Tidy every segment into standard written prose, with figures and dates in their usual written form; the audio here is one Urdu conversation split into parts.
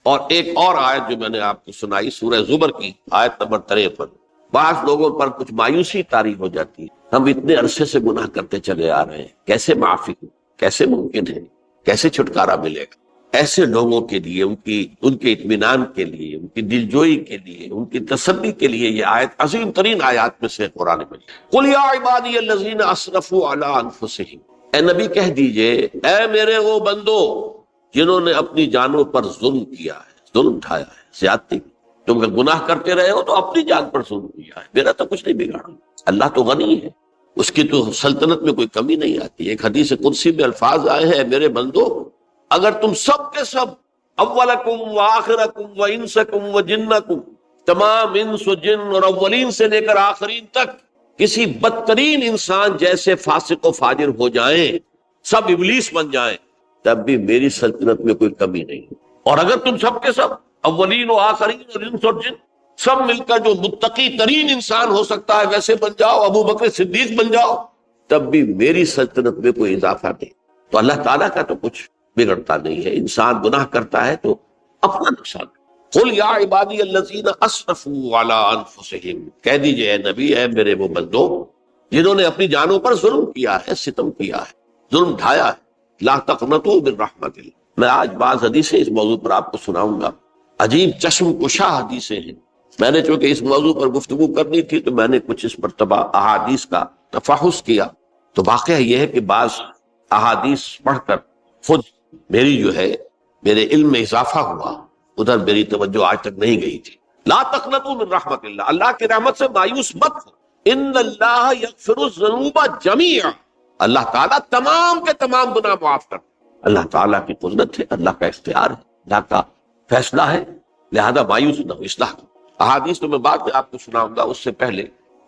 اور ایک اور آیت جو میں نے آپ کو سنائی سورہ زمر کی آیت نمبر 53، بعض لوگوں پر کچھ مایوسی طاری ہو جاتی ہے، ہم اتنے عرصے سے گناہ کرتے چلے آ رہے ہیں، کیسے معافی ہو، کیسے ممکن ہے، کیسے چھٹکارا ملے گا؟ ایسے لوگوں کے لیے ان کے اطمینان کے لیے، ان کی دلجوئی کے لیے، ان کی تسلی کے لیے یہ آیت عظیم ترین آیات میں سے قرآن مجید۔ قل یا عبادی الذین اسرفوا علی انفسہم، اے نبی کہہ دیجئے اے میرے وہ بندو جنہوں نے اپنی جانوں پر ظلم کیا ہے، ظلم اٹھایا ہے، زیادتی کی۔ تم اگر گناہ کرتے رہے ہو تو اپنی جان پر ظلم کیا ہے، میرا تو کچھ نہیں بگاڑا، اللہ تو غنی ہے، اس کی تو سلطنت میں کوئی کمی نہیں آتی۔ ایک حدیث قدسی میں الفاظ آئے ہیں، میرے بندو اگر تم سب کے سب، اولکم و آخرکم و انسکم و جنکم، تمام انس و جن اور اولین سے لے کر آخرین تک کسی بدترین انسان جیسے فاسق و فاجر ہو جائیں، سب ابلیس بن جائیں، تب بھی میری سلطنت میں کوئی کمی نہیں۔ اور اگر تم سب کے سب اولین و آخرین اور انس اور جن سب مل کر جو متقی ترین انسان ہو سکتا ہے ویسے بن جاؤ، ابو بکر صدیق بن جاؤ، تب بھی میری سلطنت میں کوئی اضافہ نہیں۔ تو اللہ تعالیٰ کا تو کچھ بگڑتا نہیں ہے، انسان گناہ کرتا ہے تو اپنا نقصان۔ قل یا عبادی الذین اسرفوا علی انفسہم، کہہ دیجئے اے نبی اے میرے وہ بندو جنہوں نے اپنی جانوں پر ظلم کیا ہے، ستم کیا ہے، ظلم ڈھایا ہے، لا تقنطوا من رحمت اللہ۔ میں آج بعض حدیثیں اس موضوع پر آپ کو سناؤں گا، عجیب چشم کشا حدیثیں ہیں۔ میں نے چونکہ اس موضوع پر گفتگو کرنی تھی تو میں نے کچھ اس مرتبہ احادیث کا تفحص کیا، تو واقعہ یہ ہے کہ بعض احادیث پڑھ کر خود میری جو ہے میرے علم میں اضافہ ہوا، ادھر میری توجہ آج تک نہیں گئی تھی۔ لا تقنطوا من رحمت اللہ، اللہ کی رحمت سے مایوس مت ہو، ان اللہ یغفر الذنوب جميعا، اللہ تعالیٰ تمام کے تمام گناہ معاف کرتا ہے۔ اللہ تعالیٰ کی قدرت ہے، اللہ کا اختیار ہے، اللہ کا فیصلہ ہے، لہذا مایوس نہ ہو، اصلاح کرو۔ احادیث تو میں بعد میں آپ کو سناؤں گا، اس سے پہلے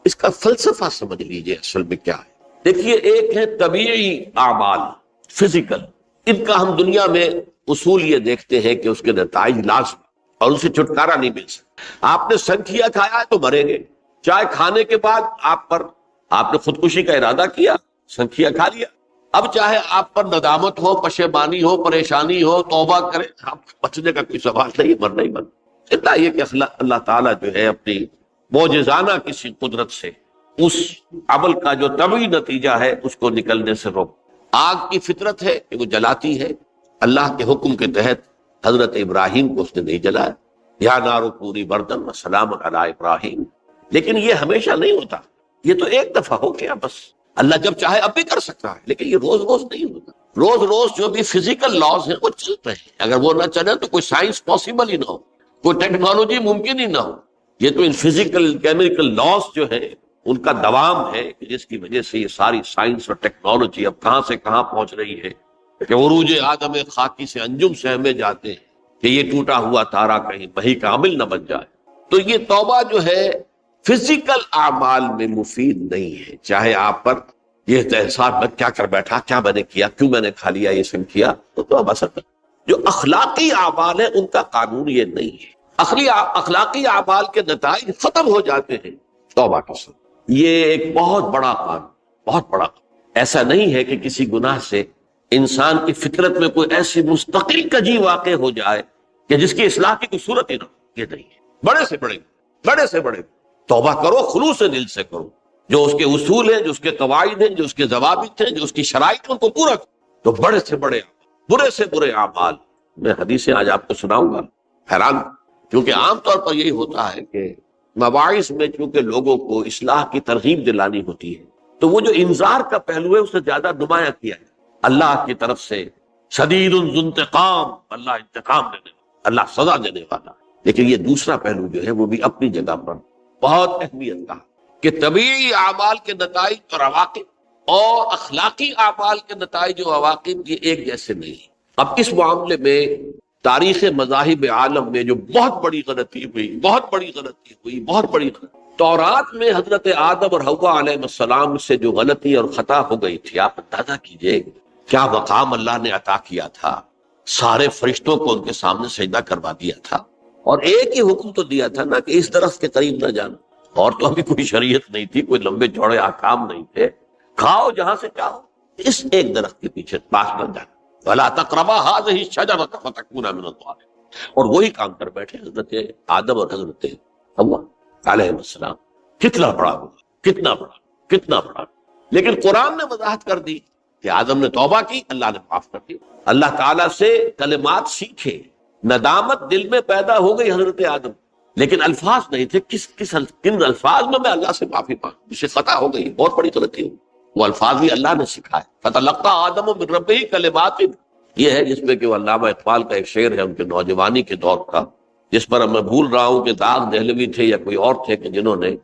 اس کا فلسفہ سمجھ لیجئے اصل میں کیا ہے۔ دیکھیے ایک ہے طبیعی اعمال، فزیکل، ان کا ہم دنیا میں اصول یہ دیکھتے ہیں کہ اس کے نتائج لازم اور اسے چھٹکارا نہیں مل سکتا۔ آپ نے سنکھیا کھایا ہے تو مریں گے، چائے کھانے کے بعد آپ نے خودکشی کا ارادہ کیا، سنکھیا کھا لیا، اب چاہے آپ پر ندامت ہو، پشیمانی ہو، پریشانی ہو، توبہ کریں، آپ بچنے کا کوئی سوال نہیں، مرنا ہی مرنا۔ اتنا یہ کہ اللہ تعالیٰ جو ہے اپنی معجزانہ کسی قدرت سے اس عمل کا جو طبعی نتیجہ ہے اس کو نکلنے سے روک۔ آگ کی فطرت ہے کہ وہ جلاتی ہے، اللہ کے حکم کے تحت حضرت ابراہیم کو اس نے نہیں جلایا، یا نار پوری بردن و سلام علی ابراہیم، لیکن یہ ہمیشہ نہیں ہوتا، یہ تو ایک دفعہ ہو گیا بس۔ اللہ جب چاہے اب بھی کر سکتا ہے، لیکن یہ روز روز نہیں ہوتا۔ روز روز جو بھی فزیکل لاز ہیں وہ چل رہے ہیں، اگر وہ نہ چلے تو کوئی سائنس پاسبل ہی نہ ہو، کوئی ٹیکنالوجی ممکن ہی نہ ہو۔ یہ تو ان فزیکل کیمیکل لاز جو ہے ان کا دوام ہے، جس کی وجہ سے یہ ساری سائنس اور ٹیکنالوجی اب کہاں سے کہاں پہنچ رہی ہے کہ عروج آدم خاکی سے انجم سے ہمیں جاتے ہیں کہ یہ ٹوٹا ہوا تارا کہیں وہی کا عامل نہ بن جائے۔ تو یہ توبہ جو ہے فزیکل اعمال میں مفید نہیں ہے، چاہے آپ پر یہ احساس میں کیا کر بیٹھا، کیا میں نے کیا، کیوں میں نے کھا لیا یہ سنکھیا، تو توبہ اثر کر۔ جو اخلاقی اعمال ہیں ان کا قانون یہ نہیں ہے، اخلاقی اعمال کے نتائج ختم ہو جاتے ہیں توبہ کے ساتھ۔ یہ ایک بہت بڑا قانون، بہت بڑا قانون۔ ایسا نہیں ہے کہ کسی گناہ سے انسان کی فطرت میں کوئی ایسی مستقل کجی واقع ہو جائے کہ جس کی اصلاح کی کوئی صورت ہی نہ ہو، یہ نہیں ہے۔ بڑے سے بڑے توبہ کرو، خلوص دل سے کرو، جو اس کے اصول ہیں، جو اس کے قواعد ہیں، جو اس کے ضوابط ہیں، جو اس کی شرائط ہیں، ان کو پورا کرو۔ تو بڑے سے بڑے برے سے برے اعمال، میں حدیثیں آج آپ کو سناؤں گا، حیران، کیونکہ عام طور پر یہی ہوتا ہے کہ مواعظ میں چونکہ لوگوں کو اصلاح کی ترغیب دلانی ہوتی ہے تو وہ جو انذار کا پہلو ہے اسے زیادہ نمایاں کیا ہے۔ اللہ کی طرف سے شدید ذو انتقام، اللہ انتقام لینے والا، اللہ سزا دینے والا، لیکن یہ دوسرا پہلو جو ہے وہ بھی اپنی جگہ پر بہت اہمیت کا کہ طبیعی اعمال کے نتائج اور عواقب اور اخلاقی اعمال کے نتائج و عواقب یہ ایک جیسے نہیں۔ اب اس معاملے میں تاریخ مذاہب عالم میں جو بہت بڑی غلطی ہوئی، تورات میں حضرت آدم اور حوا علیہ السلام سے جو غلطی اور خطا ہو گئی تھی، آپ اندازہ کیجئے کیا مقام اللہ نے عطا کیا تھا، سارے فرشتوں کو ان کے سامنے سجدہ کروا دیا تھا، اور ایک ہی حکم تو دیا تھا نا کہ اس درخت کے قریب نہ جانا، اور تو ابھی کوئی شریعت نہیں تھی، کوئی لمبے چوڑے احکام نہیں تھے، کھاؤ جہاں سے چاہو، اس ایک درخت کے پیچھے پاس نہ جانا، وَلَا تَقْرَبَا هَٰذِهِ الشَّجَرَةَ فَتَكُونَا مِنَ الظَّالِمِينَ۔ اور وہی کام کر بیٹھے حضرت آدم اور حضرت حوا علیہ السلام. کتنا بڑا ہوا، کتنا بڑا، کتنا بڑا. لیکن قرآن نے وضاحت کر دی کہ آدم نے توبہ کی، اللہ نے معاف کر دی. اللہ تعالیٰ سے کلمات سیکھے، ندامت دل میں پیدا ہو گئی حضرت آدم، لیکن الفاظ نہیں تھے. کن الفاظ میں اللہ سے معافی مانگ، مجھ سے خطا ہو گئی، بہت بڑی غلطی ہوئی. وہ الفاظ بھی اللہ نے سکھائے. فتلقى آدم من ربہ کلمات، یہ ہے جس میں کہ وہ علامہ اقبال کا ایک شعر ہے ان کے نوجوانی کے دور کا، جس پر میں بھول رہا ہوں کہ داغ دہلوی تھے یا کوئی اور تھے کہ جنہوں نے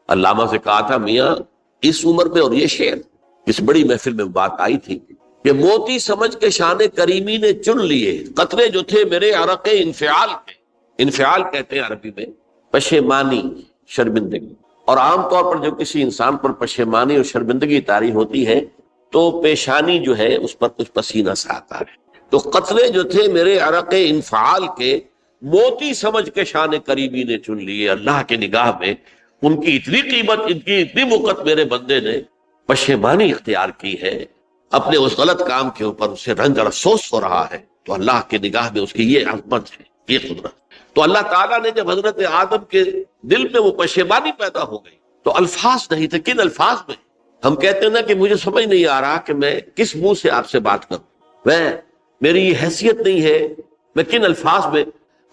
علامہ سے کہا تھا میاں اس عمر میں، اور یہ شعر اس بڑی محفل میں بات آئی تھی کہ موتی سمجھ کے شان کریمی نے چن لیے قطرے جو تھے میرے عرق انفعال کے. انفعال کہتے ہیں عربی میں پشیمانی، شرمندگی. اور عام طور پر جب کسی انسان پر پشیمانی اور شرمندگی طاری ہوتی ہے تو پیشانی جو ہے اس پر کچھ پسینہ سا آتا ہے. تو قطرے جو تھے میرے عرق انفعال کے موتی سمجھ کے شان کریمی نے چن لیے. اللہ کے نگاہ میں ان کی اتنی قیمت، ان کی اتنی وقت میرے بندے نے پشیمانی اختیار کی ہے اپنے اس غلط کام کے اوپر، اسے رنج اور افسوس ہو رہا ہے. تو اللہ کے نگاہ میں اس کی یہ عظمت ہے، یہ قدرت. تو اللہ تعالیٰ نے جب حضرت آدم کے دل میں وہ پشیمانی پیدا ہو گئی تو الفاظ نہیں تھے. کن الفاظ میں؟ ہم کہتے ہیں نا کہ مجھے سمجھ نہیں آ رہا کہ میں کس منہ سے آپ سے بات کروں، میری یہ حیثیت نہیں ہے، میں کن الفاظ میں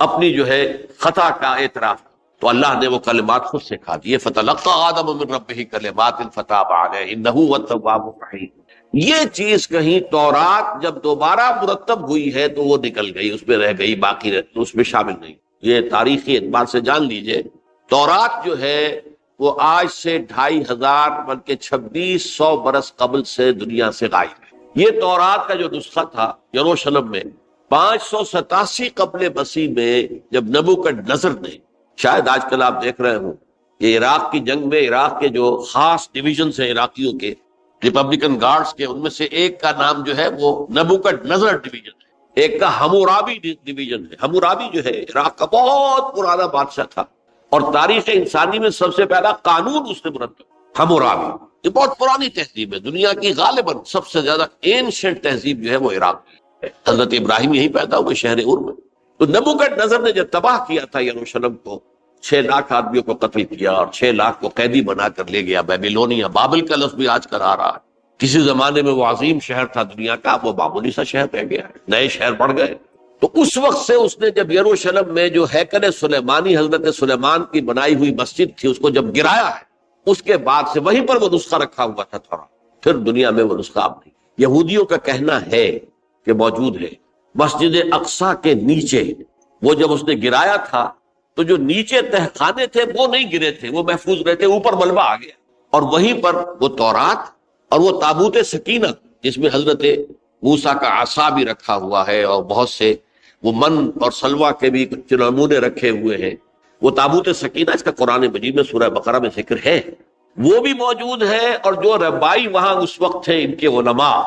اپنی جو ہے خطا کا اعتراف کروں. تو اللہ نے وہ کلمات خود سکھا دیے. فتلقى آدم من ربہ کلمات فتاب علیہ انہ هو التواب الرحیم. یہ چیز کہیں تورات جب دوبارہ مرتب ہوئی ہے تو وہ نکل گئی، اس میں رہ گئی، باقی اس میں شامل نہیں. یہ تاریخی اعتبار سے جان لیجئے، تورات جو ہے وہ آج سے 2500 بلکہ 2600 برس قبل سے دنیا سے غائب ہے. یہ تورات کا جو نسخہ تھا یروشلم میں 587 قبل مسیح میں جب نبوکدنضر نے، شاید آج کل آپ دیکھ رہے ہوں یہ عراق کی جنگ میں عراق کے جو خاص ڈویژنز ہیں عراقیوں کے، ریپبلکن گارڈز کے، ان میں سے ایک کا نام جو ہے وہ نبوکدنضر ڈویژن ہے، ایک کا حمورابی ڈویژن ہے. حمورابی جو ہے عراق کا بہت پرانا بادشاہ تھا اور تاریخ انسانی میں سب سے پہلا قانون اس نے مرتب. حمورابی یہ بہت پرانی تہذیب ہے، دنیا کی غالباً سب سے زیادہ اینشنٹ تہذیب جو ہے وہ عراق کی ہے. حضرت ابراہیم یہیں پیدا ہوئے شہر عور میں. تو نبوکدنضر نے جب تباہ کیا تھا یروشلم کو، 6 لاکھ آدمیوں کو قتل کیا اور 6 لاکھ کو قیدی بنا کر لے گیا بیبیلونیا. بابل کا لفظ بھی آج کل آ رہا ہے. کسی زمانے میں وہ عظیم شہر تھا دنیا کا، وہ معمولی سا شہر رہ گیا ہے، نئے شہر بڑھ گئے. تو اس وقت سے اس نے جب یروشلم میں جو ہیکل سلیمانی حضرت سلیمان کی بنائی ہوئی مسجد تھی اس کو جب گرایا ہے، اس کے بعد سے وہیں پر وہ نسخہ رکھا ہوا تھا تھوڑا. پھر دنیا میں وہ نسخہ اب نہیں. یہودیوں کا کہنا ہے کہ موجود ہے مسجد اقصی کے نیچے. وہ جب اس نے گرایا تھا تو جو نیچے تہخانے تھے وہ نہیں گرے تھے، وہ محفوظ رہتے، اوپر ملبہ آ گیا. اور وہیں پر وہ تورات اور وہ تابوت سکینہ جس میں حضرت موسیٰ کا عصا بھی رکھا ہوا ہے اور بہت سے وہ من اور سلوہ کے بھی کچھ نمونے رکھے ہوئے ہیں، وہ تابوت سکینہ اس کا قرآن مجید میں سورہ بقرہ میں ذکر ہے، وہ بھی موجود ہے. اور جو ربائی وہاں اس وقت تھے ان کے علماء،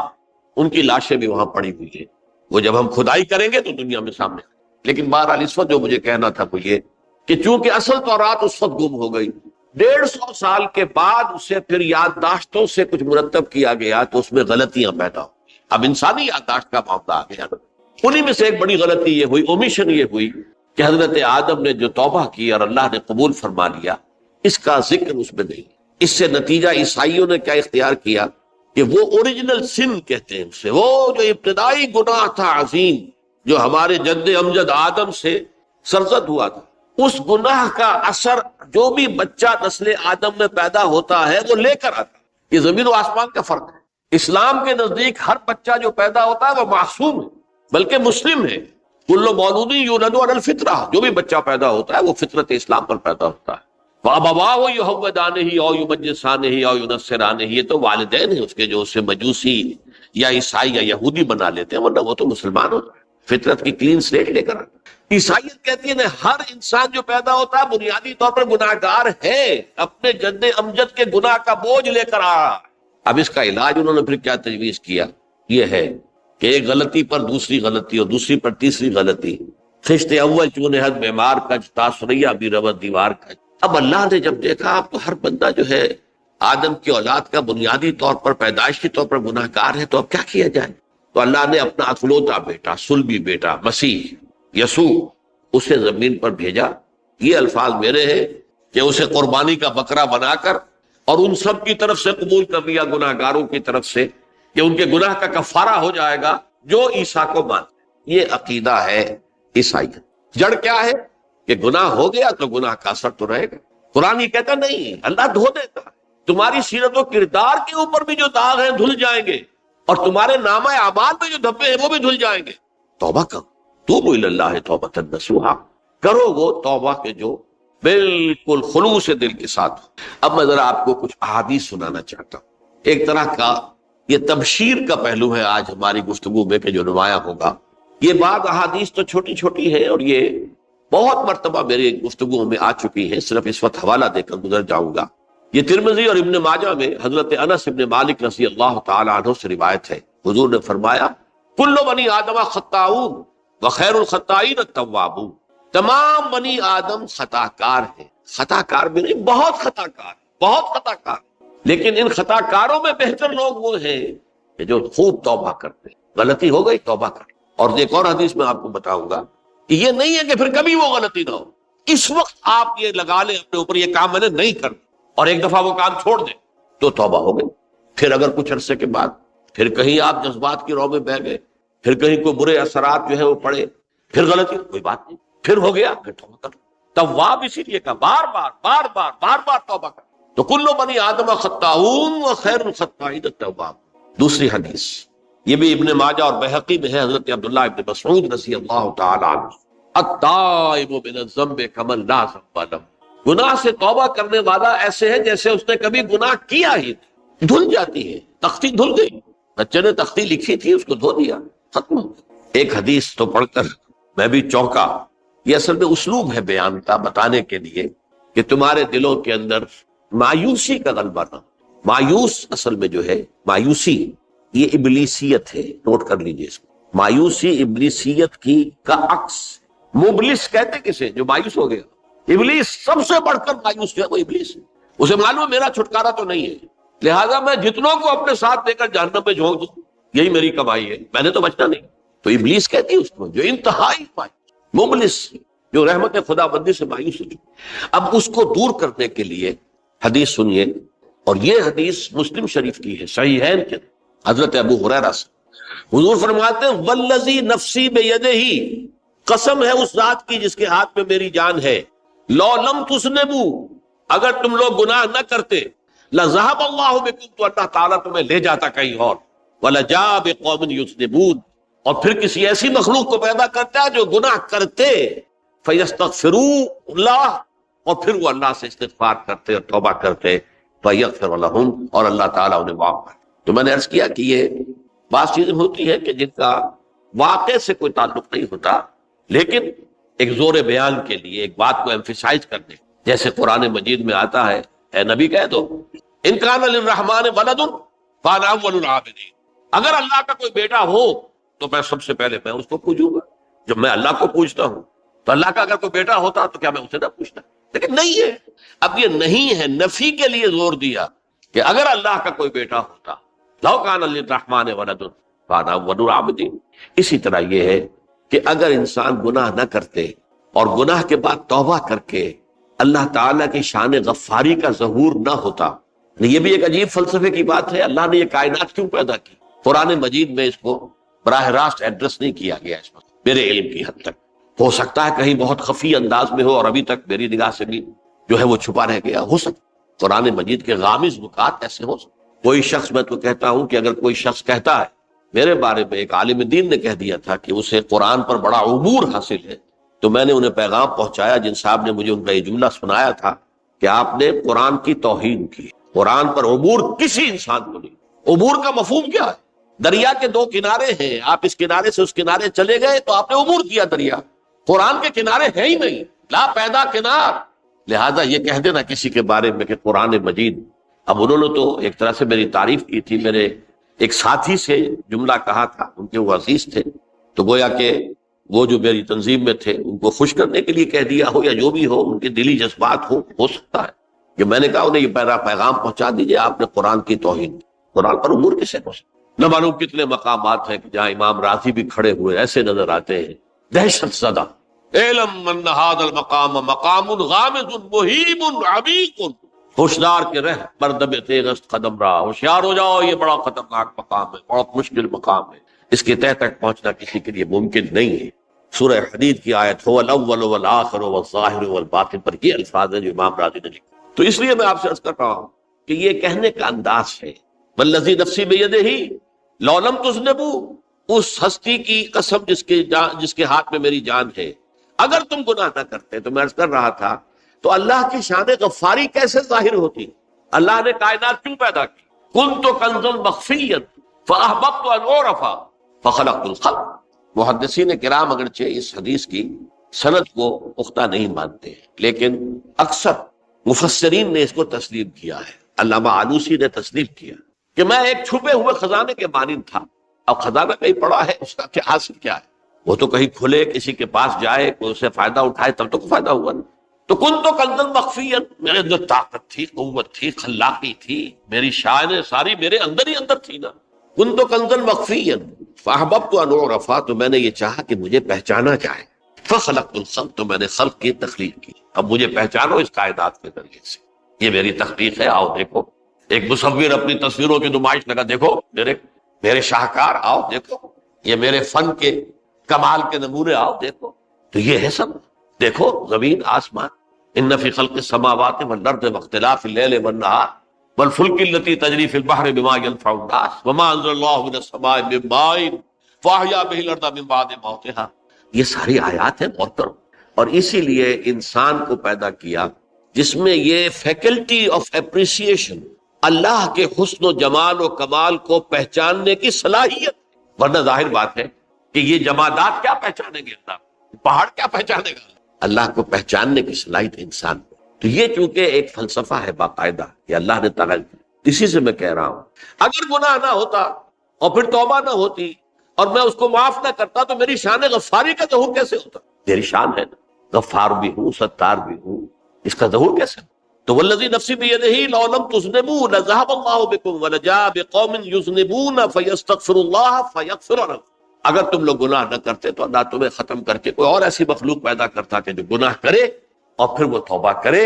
ان کی لاشیں بھی وہاں پڑی ہوئی ہیں. وہ جب ہم کھدائی کریں گے تو دنیا میں سامنے. لیکن بہرحال اس وقت جو مجھے کہنا تھا وہ یہ کہ چونکہ اصل تورات اس وقت گم ہو گئی، 150 سال کے بعد اسے پھر یادداشتوں سے کچھ مرتب کیا گیا تو اس میں غلطیاں پیدا ہو. اب انسانی یادداشت کا معاملہ آ گیا. انہی میں سے ایک بڑی غلطی یہ ہوئی، اومیشن یہ ہوئی کہ حضرت آدم نے جو توبہ کی اور اللہ نے قبول فرما لیا، اس کا ذکر اس میں نہیں. اس سے نتیجہ عیسائیوں نے کیا اختیار کیا کہ وہ اوریجنل سن کہتے ہیں اسے، وہ جو ابتدائی گناہ تھا عظیم جو ہمارے جد امجد آدم سے سرزد ہوا تھا، اس گناہ کا اثر جو بھی بچہ نسل آدم میں پیدا ہوتا ہے وہ لے کر آتا ہے. یہ زمین و آسمان کا فرق ہے. اسلام کے نزدیک ہر بچہ جو پیدا ہوتا ہے وہ معصوم ہے بلکہ مسلم ہے. کل مولود یولد علی الفطرہ، جو بھی بچہ پیدا ہوتا ہے وہ فطرت اسلام پر پیدا ہوتا ہے. وَأَبَوَاهُ يُهَوِّدَانِهِ أَوْ يُمَجِّسَانِهِ أَوْ يُنَصِّرَانِهِ، یہ تو والدین ہیں اس کے جو اسے مجوسی یا عیسائی یا یہودی بنا لیتے ہیں، ورنہ وہ تو مسلمان ہوتا ہے، فطرت کی کلین سلیٹ لے کر آتا ہے. عیسائیت کہتی ہے ہر انسان جو پیدا ہوتا ہے بنیادی طور پر گناہگار ہے، اپنے جد امجد کے گناہ کا بوجھ لے کر آ رہا ہے. اب اس کا علاج انہوں نے پھر کیا تجویز کیا، یہ ہے کہ ایک غلطی پر دوسری غلطی اور دوسری پر تیسری غلطی. خشت اول چون حد بیمار کج تاثریہ بھی رود دیوار کج. اب اللہ نے جب دیکھا اب تو ہر بندہ جو ہے آدم کی اولاد کا بنیادی طور پر پیدائشی طور پر گناہ گار ہے، تو اب کیا کیا جائے؟ تو اللہ نے اپنا اکلوتا بیٹا، صلبی بیٹا مسیح یسوع اسے زمین پر بھیجا، یہ الفاظ میرے ہیں کہ اسے قربانی کا بکرا بنا کر اور ان سب کی طرف سے قبول کر لیا، گناہ گاروں کی طرف سے، کہ ان کے گناہ کا کفارہ ہو جائے گا جو عیسیٰ کو مانتے۔ یہ عقیدہ ہے عیسائیت۔ جڑ کیا ہے کہ گناہ ہو گیا تو گناہ کا اثر تو رہے گا۔ قرآن یہ کہتا نہیں، اللہ دھو دیتا ہے، تمہاری سیرت و کردار کے اوپر بھی جو داغ ہیں دھل جائیں گے، اور تمہارے نامہ اعمال میں جو دھبے ہیں وہ بھی دھل جائیں گے۔ توبہ کرو، توبوا الی اللہ توبۃ نصوحا، کرو وہ توبہ کے جو بالکل خلوص دل کے ساتھ ہو۔ اب میں ذرا آپ کو کچھ احادیث سنانا چاہتا ہوں، ایک طرح کا یہ تبشیر کا پہلو ہے آج ہماری گفتگو میں کہ جو نمایاں ہوگا۔ یہ بعض احادیث تو چھوٹی چھوٹی ہے اور یہ بہت مرتبہ میری گفتگو میں آ چکی ہے، صرف اس وقت حوالہ دے کر گزر جاؤں گا۔ یہ ترمذی اور ابن ماجہ میں حضرت انس ابن مالک رضی اللہ تعالی عنہ سے روایت ہے، حضور نے فرمایا کل بنی آدم خطاؤون وخیر الخطائین التوابون، تمام بنی آدم خطا کار ہیں، خطا کار بھی نہیں، بہت خطا کار، بہت خطا کار، لیکن ان خطا کاروں میں بہتر لوگ وہ ہیں کہ جو خوب توبہ کرتے ہیں۔ غلطی ہو گئی توبہ کر، اور ایک اور حدیث میں آپ کو بتاؤں گا کہ یہ نہیں ہے کہ پھر کبھی وہ غلطی نہ ہو، اس وقت آپ یہ لگا لیں اپنے اوپر یہ کام میں نے نہیں کرنا، اور ایک دفعہ وہ کام چھوڑ دیں تو توبہ ہو گئی۔ پھر اگر کچھ عرصے کے بعد پھر کہیں آپ جذبات کی رو میں بہہ گئے، پھر کہیں کوئی برے اثرات جو ہے وہ پڑے، پھر غلطی، کوئی بات نہیں، پھر ہو گیا، پھر توبہ کر۔ تواب اسی لیے کہا بار بار بار بار بار بار توبہ کر۔ تو کل بنی آدم خطاؤون وخیر الخطائین التواب۔ دوسری حدیث یہ بھی ابن ماجہ اور بہقی میں ہے، حضرت عبداللہ ابن مسعود رضی اللہ تعالی عنہ، التائب من الذنب کمن لا ذنب له، گناہ سے توبہ کرنے والا ایسے ہے جیسے اس نے کبھی گناہ کیا ہی نہیں۔ دھل جاتی ہے، تختی دھل گئی، بچے نے تختی لکھی تھی اس کو دھو دیا، ختم ہو گیا۔ ایک حدیث تو پڑھ کر میں بھی چونکا، یہ اصل میں اسلوب ہے بیان کا، بتانے کے لیے کہ تمہارے دلوں کے اندر مایوسی کا غلبہ نہ ہو۔ مایوس اصل میں جو ہے مایوسی یہ ابلیسیت ہے، نوٹ کر لیجئے اس کو، مایوسی ابلیسیت کی کا عکس۔ مبلس کہتے کسے جو مایوس ہو گیا، ابلیس سب سے بڑھ کر مایوس جو ہے وہ ابلیس ہے، اسے معلوم ہے میرا چھٹکارا تو نہیں ہے، لہذا میں جتنوں کو اپنے ساتھ لے کر جہنم میں جھونک دوں یہی میری کمائی ہے، میں نے تو بچنا نہیں۔ تو ابلیس کہتی ہے اس کو جو انتہائی مایوس، مبلس، جو رحمت خدا بندی سے مایوس ہو چکا۔ اب اس کو دور کرنے کے لیے حدیث سنیے، اور یہ حدیث مسلم شریف کی ہے، صحیحین کے، حضرت ابو ہریرہ سے حضور فرماتے ہیں والذی نفسی بیدہ، قسم ہے اس ذات کی جس کے ہاتھ میں میری جان ہے، لو لم تذنبوا، اگر تم لوگ گناہ نہ کرتے، لذهب اللہ بکم، تو اللہ تعالیٰ تمہیں لے جاتا کہیں اور، ولجاء بقوم یذنبون، اور پھر کسی ایسی مخلوق کو پیدا کرتا ہے جو گناہ کرتے، فیستغفروا اللہ، اور پھر وہ اللہ سے استغفار کرتے اور توبہ کرتے، فیغفر لہم، اور اللہ تعالیٰ انہیں معاف کرتے۔ تو میں نے عرض کیا کہ یہ بعض چیزیں ہوتی ہے کہ جن کا واقع سے کوئی تعلق نہیں ہوتا، لیکن ایک زور بیان کے لیے ایک بات کو ایمفیسائز کرنے، جیسے قرآن مجید میں آتا ہے، اے نبی کہہ دو ان کان للرحمن ولد فانا اول العابدین، اگر اللہ کا کوئی بیٹا ہو تو میں سب سے پہلے میں اس کو پوجوں گا۔ جب میں اللہ کو پوجتا ہوں تو اللہ کا اگر کوئی بیٹا ہوتا تو کیا میں اسے نہ پوچھتا؟ لیکن نہیں ہے۔ اب یہ نہیں ہے، نفی کے لیے زور دیا کہ اگر اللہ کا کوئی بیٹا ہوتا، لو کان للرحمن ولد فانا اول العابدین۔ اسی طرح یہ ہے کہ اگر انسان گناہ نہ کرتے اور گناہ کے بعد توبہ کر کے اللہ تعالیٰ کی شان غفاری کا ظہور نہ ہوتا، یہ بھی ایک عجیب فلسفے کی بات ہے، اللہ نے یہ کائنات کیوں پیدا کی؟ قرآن مجید میں اس کو براہ راست ایڈریس نہیں کیا گیا اس وقت میرے علم کی حد تک، ہو سکتا ہے کہیں بہت خفی انداز میں ہو اور ابھی تک میری نگاہ سے بھی جو ہے وہ چھپا رہ گیا، ہو سکتا قرآن مجید کے غامض نکات ایسے ہو سکتے۔ کوئی شخص، میں تو کہتا ہوں کہ اگر کوئی شخص کہتا ہے، میرے بارے میں ایک عالم دین نے کہہ دیا تھا کہ اسے قرآن پر بڑا عبور حاصل ہے، تو میں نے انہیں پیغام پہنچایا، جن صاحب نے مجھے ان کا یہ جملہ سنایا تھا کہ آپ نے قرآن کی توہین کی، قرآن پر عبور کسی انسان کو نہیں۔ عبور کا مفہوم کیا ہے؟ دریا کے دو کنارے ہیں، آپ اس کنارے سے اس کنارے چلے گئے تو آپ نے عبور کیا دریا، قرآن کے کنارے ہے ہی نہیں، لا پیدا کنار۔ لہذا یہ کہہ دینا کسی کے بارے میں کہ قرآن مجید، اب انہوں نے تو ایک طرح سے میری تعریف کی تھی، میرے ایک ساتھی سے جملہ کہا تھا، ان کے وہ عزیز تھے، تو گویا کہ وہ جو میری تنظیم میں تھے ان کو خوش کرنے کے لیے کہہ دیا ہو یا جو بھی ہو، ان کے دلی جذبات ہو سکتا ہے کہ میں نے کہا انہیں یہ پیغام پہنچا دیجئے، آپ نے قرآن کی توہین، قرآن پر عبور کسے ہو سکتا؟ نہ معلوم کتنے مقامات ہیں کہ جہاں امام راضی بھی کھڑے ہوئے ایسے نظر آتے ہیں، دہشت زدہ، اعلم ان ھذا المقام مقام غامض مہیب عمیق، ہوشیار کے رہ مردب تیغست قدم رہا، ہوشیار ہو جاؤ، یہ بڑا خطرناک مقام ہے، بہت مشکل مقام ہے، اس کے تہ تک پہنچنا کسی کے لیے ممکن نہیں ہے۔ سورہ حدید کی آیت هو الاول والآخر والظاہر والباطن پر یہ الفاظ ہیں جو امام راضی نے لکھے۔ تو اس لیے میں آپ سے عرض کر رہا ہوں کہ یہ کہنے کا انداز ہے، والذی نفسی بیدہ لو لم تذنبوا، اس ہستی کی قسم جس کے ہاتھ میں میری جان ہے، اگر تم گناہ نہ کرتے، تو میں عرض کر رہا تھا تو اللہ کی شان غفاری کیسے ظاہر ہوتی؟ اللہ نے کائنات کیوں پیدا کی؟ کنت کنزا مخفیا فاحببت ان اعرف فخلقت الخلق۔ محدثین کرام اگرچہ اس حدیث کی سند کو پختہ نہیں مانتے ہیں، لیکن اکثر مفسرین نے اس کو تسلیم کیا ہے۔ علامہ آلوسی نے تسلیم کیا کہ میں ایک چھپے ہوئے خزانے کے مانند تھا۔ اب خزانہ کہیں پڑا ہے، اس کا کیا حاصل کیا ہے؟ وہ تو کہیں کھلے، کسی کے پاس جائے، کوئی اسے فائدہ اٹھائے، تب تو فائدہ ہوا نا۔ تو کن تو کنزن مخفیا، میرے اندر طاقت تھی، قوت تھی، خلاقی تھی، میری شان ساری میرے اندر ہی اندر تھی نا۔ کن تو کنزن مخفیا فاحببت ان اعرف، تو میں نے یہ چاہا کہ مجھے پہچانا جائے، فخلقت الخلق، تو میں نے خلق کی تخلیق کی، اب مجھے پہچانو اس کائنات کے ذریعے سے، یہ میری تخلیق ہے، آؤ دیکھو۔ ایک مصور اپنی تصویروں کی نمائش لگا، دیکھو میرے شاہکار، آؤ دیکھو، یہ میرے فن کے کمال کے نمونے، آؤ دیکھو۔ تو یہ ہے سب، دیکھو زمین آسمان، ان فی خلق السماوات والارض واختلاف اللیل والنہار والفلک التی تجری فی البحر بما ینفع الناس وما انزل اللہ من السماء من ماء فاحیا بہ الارض من بعد موتہا۔ یہ ساری آیات ہیں، غور کرو۔ اور اسی لیے انسان کو پیدا کیا جس میں یہ فیکلٹی آف اپریسیشن، اللہ کے حسن و جمال و کمال کو پہچاننے کی صلاحیت، ورنہ ظاہر بات ہے کہ یہ جمادات کیا پہچانیں گے؟ اللہ پہاڑ کیا پہچانے گا؟ اللہ کو پہچاننے کی صلاحیت انسان کو۔ تو یہ چونکہ ایک فلسفہ ہے باقاعدہ کہ اللہ نے تعالیٰ، اسی سے میں کہہ رہا ہوں اگر گناہ نہ ہوتا اور پھر توبہ نہ ہوتی اور میں اس کو معاف نہ کرتا تو میری شان غفاری کا ظہور کیسے ہوتا؟ میری شان ہے نا، غفار بھی ہوں، ستار بھی ہوں، اس کا ظہور کیسے ہوتا؟ تو والذی نفسی بیدہ لو لم تذنبوا لذهب اللہ بکم ولجاء بقوم یذنبون فیستغفر اللہ فیغفر لهم۔ اگر تم لوگ گناہ نہ کرتے تو اللہ تمہیں ختم کر کے کوئی اور ایسی مخلوق پیدا کرتا کہ جو گناہ کرے اور پھر وہ توبہ کرے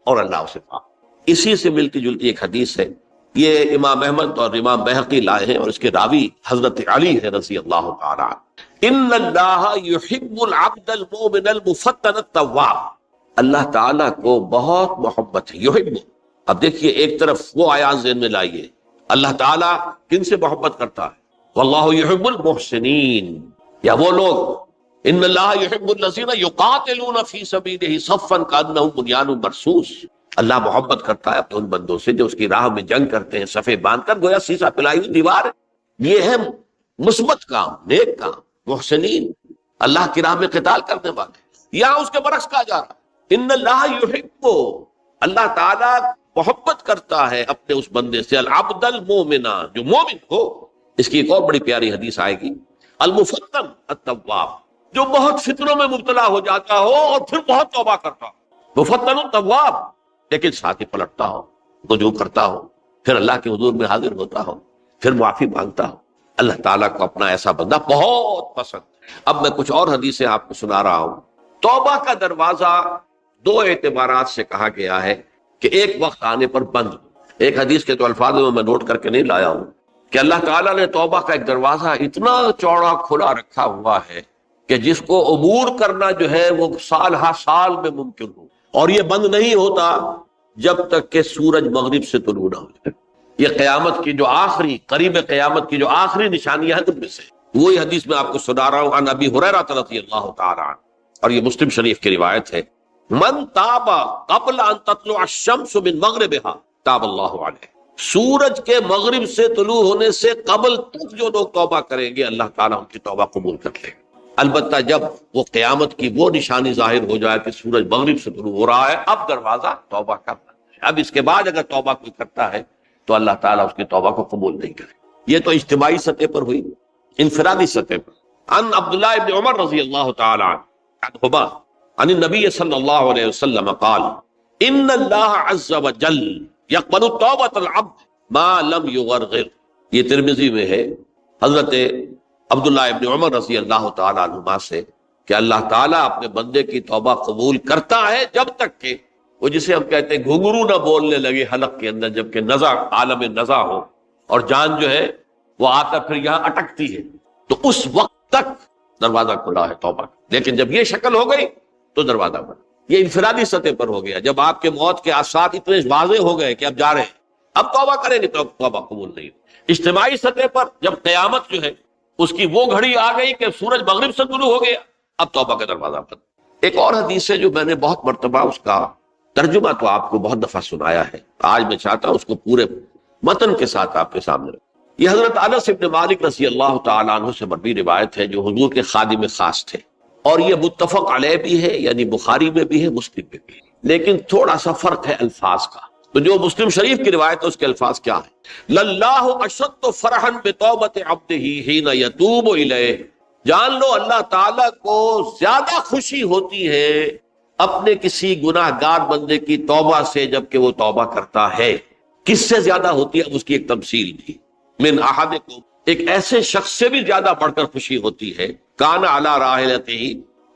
اور اللہ اسے معاف۔ اسی سے ملتی جلتی ایک حدیث ہے، یہ امام احمد اور امام بہقی لائے ہیں، اور اس کے راوی حضرت علی ہے رضی اللہ تعالی عنہ۔ ان اللہ یحب العبد المؤمن المفتن التواب، اللہ تعالیٰ کو بہت محبت ہے، یحب۔ اب دیکھیے ایک طرف وہ آیات ذہن میں لائیے، اللہ تعالیٰ کن سے محبت کرتا ہے؟ واللہ یحب المحسنین، یا وہ لوگ ان اللہ یحب الذین یقاتلون فی سبیلہ صفا کانہم بنیان مرصوص، اللہ محبت کرتا ہے اپنے ان بندوں سے جو اس کی راہ میں جنگ کرتے ہیں صفے باندھ کر، گویا سیسا پلائی ہوئی دیوار ہے۔ یہ ہے مثبت کام، نیک کام، محسنین، اللہ کی راہ میں قتال کرنے والے۔ یہاں اس کے برعکس کہا جا رہا ہے ان اللہ یحب، اللہ تعالیٰ محبت کرتا ہے اپنے اس بندے سے، العبد المومن، جو مومن ہو۔ اس کی ایک اور بڑی پیاری حدیث آئے گی، المفتن التواب، جو بہت فتنوں میں مبتلا ہو جاتا ہو اور پھر بہت توبہ کرتا ہو، مفتن التواب، لیکن ساتھ ہی پلٹتا ہو، رجوع کرتا ہو، پھر اللہ کے حضور میں حاضر ہوتا ہو، پھر معافی مانگتا ہو۔ اللہ تعالیٰ کو اپنا ایسا بندہ بہت پسند۔ اب میں کچھ اور حدیثیں آپ کو سنا رہا ہوں۔ توبہ کا دروازہ دو اعتبارات سے کہا گیا ہے کہ ایک وقت آنے پر بند ہو۔ ایک حدیث کے تو الفاظ میں نوٹ کر کے نہیں لایا ہوں کہ اللہ تعالیٰ نے توبہ کا ایک دروازہ اتنا چوڑا کھلا رکھا ہوا ہے کہ جس کو عبور کرنا جو ہے وہ سال ہر سال میں ممکن ہو، اور یہ بند نہیں ہوتا جب تک کہ سورج مغرب سے طلوع نہ ہو جائے۔ یہ قیامت کی جو آخری، قریب قیامت کی جو آخری نشانیاں ہیں ان میں سے وہی حدیث میں آپ کو سنا رہا ہوں، عن ابی ہریرہ رضی اللہ تعالی عنہ، اور یہ مسلم شریف کی روایت ہے، من تاب قبل ان تطلع الشمس من مغربها تاب اللہ علیہ، سورج کے مغرب سے طلوع ہونے سے قبل تک جو لوگ توبہ کریں گے اللہ تعالیٰ ان کی توبہ قبول کر لے گا۔ البتہ جب وہ قیامت کی وہ نشانی ظاہر ہو جائے کہ سورج مغرب سے طلوع ہو رہا ہے، اب دروازہ توبہ کا بند ہے۔ اب اس کے بعد اگر توبہ کوئی کرتا ہے تو اللہ تعالیٰ اس کی توبہ کو قبول نہیں کرے۔ یہ تو اجتماعی سطح پر ہوئی، انفرادی سطح پر۔ عن عبداللہ ابن عمر رضی اللہ تعالی عنہما عن النبی صلی اللہ علیہ وسلم قال ان اللہ عز وجل یقبل توبۃ العبد ما لم یغرغر، یہ ترمذی میں ہے، حضرت عبداللہ ابن عمر رضی اللہ تعالی عنہما سے کہ اللہ تعالیٰ اپنے بندے کی توبہ قبول کرتا ہے جب تک کہ وہ جسے ہم کہتے ہیں گھنگرو نہ بولنے لگے حلق کے اندر، جبکہ نزع عالم نزع ہو اور جان جو ہے وہ آ کر پھر یہاں اٹکتی ہے، تو اس وقت تک دروازہ کھلا ہے توبہ کا۔ لیکن جب یہ شکل ہو گئی تو دروازہ بند۔ یہ انفرادی سطح پر ہو گیا، جب آپ کے موت کے آثار اتنے واضح ہو گئے کہ اب جا رہے ہیں، اب توبہ کریں گے تو اب توبہ قبول نہیں۔ اجتماعی سطح پر جب قیامت جو ہے اس کی وہ گھڑی آ گئی کہ سورج مغرب سے طلوع ہو گیا، اب توبہ کا دروازہ بند۔ ایک اور حدیث ہے جو میں نے بہت مرتبہ اس کا ترجمہ تو آپ کو بہت دفعہ سنایا ہے، آج میں چاہتا ہوں اس کو پورے متن کے ساتھ آپ کے سامنے رکھوں۔ یہ حضرت انس بن مالک رضی اللہ تعالیٰ عنہ سے مروی روایت ہے، جو حضور کے خادم خاص تھے، اور یہ متفق علیہ بھی ہے، یعنی بخاری میں بھی ہے، مسلم میں بھی ہے، لیکن تھوڑا سا فرق ہے الفاظ کا۔ تو جو مسلم شریف کی روایت ہے اس کے الفاظ کیا ہیں؟ للہ اشد فرحا بتوبۃ عبدہ حین یتوب الیہ، جان لو اللہ تعالیٰ کو زیادہ خوشی ہوتی ہے اپنے کسی گناہ گار بندے کی توبہ سے جب کہ وہ توبہ کرتا ہے۔ کس سے زیادہ ہوتی ہے؟ اس کی ایک تمثیل تھی، من احدکم، ایک ایسے شخص سے بھی زیادہ بڑھ کر خوشی ہوتی ہے، کان علی راحلتہ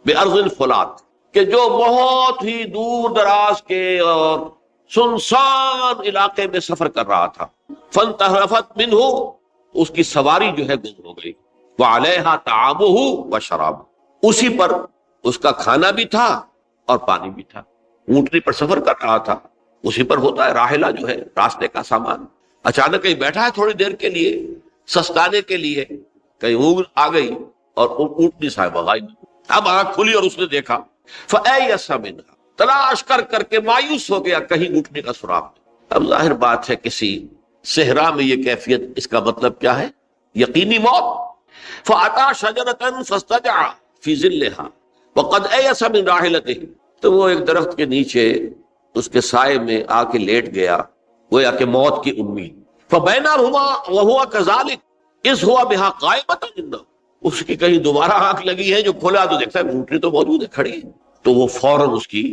بارض الفلات، کہ جو بہت ہی دور دراز کے اور سنسان علاقے میں سفر کر رہا تھا، فانتحرفت منہ، اس کی سواری جو ہے گم ہو گئی، وعلیہا طعامہ وشرابہ، اسی پر اس کا کھانا بھی تھا اور پانی بھی تھا، اونٹنی پر سفر کر رہا تھا، اسی پر ہوتا ہے راحلہ جو ہے راستے کا سامان۔ اچانک کہیں بیٹھا ہے تھوڑی دیر کے لیے سستانے کے لیے، کہیں اونگ آ گئی اور اونٹنی صاحبہ غائب۔ اب آنکھ کھلی اور اس نے دیکھا، فَأَيَّسَ مِنْهَا، تلاش کر کر کے مایوس ہو گیا، کہیں اونٹنی کا سراغ نہیں۔ اب ظاہر بات ہے کسی صحرا میں یہ کیفیت، اس کا مطلب کیا ہے؟ یقینی موت۔ فَأَتَىٰ شَجَرَةً فَاسْتَجَعَ فِي ظِلِّهَا وَقَدْ أَيَسَ مِنْ رَاحِلَتِهِ، تو وہ ایک درخت کے نیچے اس کے سائے میں آ کے لیٹ گیا، گویا کہ موت کی امید۔ فَبَيْنَهُمَا وَهُوَ كَذَلِكَ إِذْ هُوَ بِهَا قَائِمَةٌ عِندَهُ، اس کی کہیں دوبارہ آنکھ لگی ہے، جو کھولا تو دیکھتا ہے اونٹنی تو موجود ہے، کھڑی ہے، تو وہ فوراً اس کی